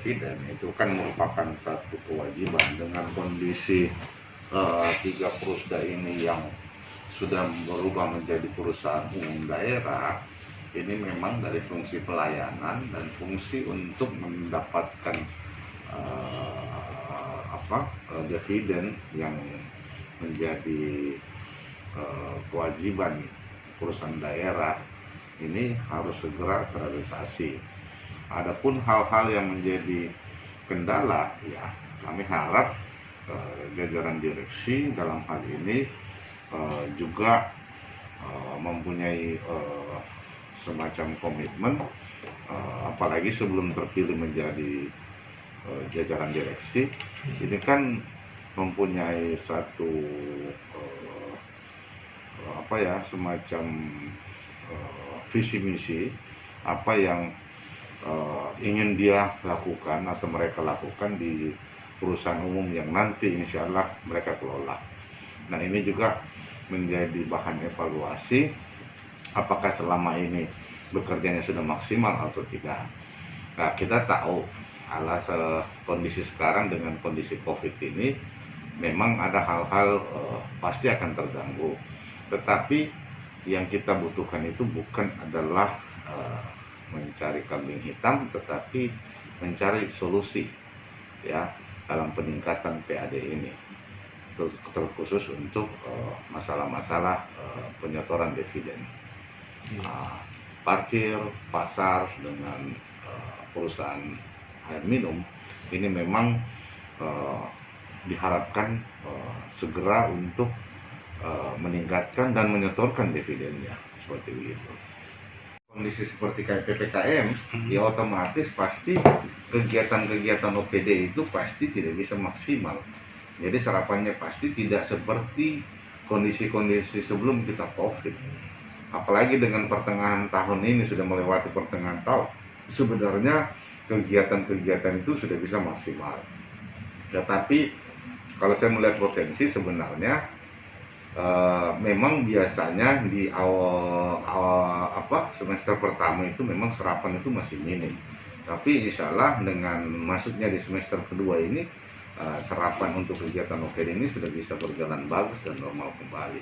dividen itu kan merupakan satu kewajiban dengan kondisi tiga Prusda ini yang sudah berubah menjadi perusahaan umum daerah. Ini memang dari fungsi pelayanan dan fungsi untuk mendapatkan dividen yang menjadi kewajiban perusahaan daerah ini harus segera terrealisasi. Adapun hal-hal yang menjadi kendala, ya kami harap jajaran direksi dalam hal ini juga mempunyai semacam komitmen, apalagi sebelum terpilih menjadi jajaran direksi, ini kan mempunyai satu semacam visi misi apa yang ingin dia lakukan atau mereka lakukan di perusahaan umum yang nanti insya Allah mereka kelola. Nah, ini juga menjadi bahan evaluasi apakah selama ini bekerjanya sudah maksimal atau tidak. Nah, kita tahu alas kondisi sekarang dengan kondisi COVID ini memang ada hal-hal pasti akan terganggu. Tetapi yang kita butuhkan itu bukan adalah mencari kambing hitam, tetapi mencari solusi ya dalam peningkatan PAD ini, terkhusus untuk masalah-masalah penyetoran dividen, parkir, pasar dengan perusahaan air minum ini memang diharapkan segera untuk meningkatkan dan menyetorkan dividennya seperti itu. Kondisi seperti kayak PPKM, ya otomatis pasti kegiatan-kegiatan OPD itu pasti tidak bisa maksimal. Jadi serapannya pasti tidak seperti kondisi-kondisi sebelum kita COVID. Apalagi dengan pertengahan tahun ini, sudah melewati pertengahan tahun, sebenarnya kegiatan-kegiatan itu sudah bisa maksimal. Tetapi kalau saya melihat potensi sebenarnya memang biasanya di awal semester pertama itu memang serapan itu masih minim. Tapi insya Allah dengan masuknya di semester kedua ini serapan untuk kegiatan OPD ini sudah bisa berjalan bagus dan normal kembali.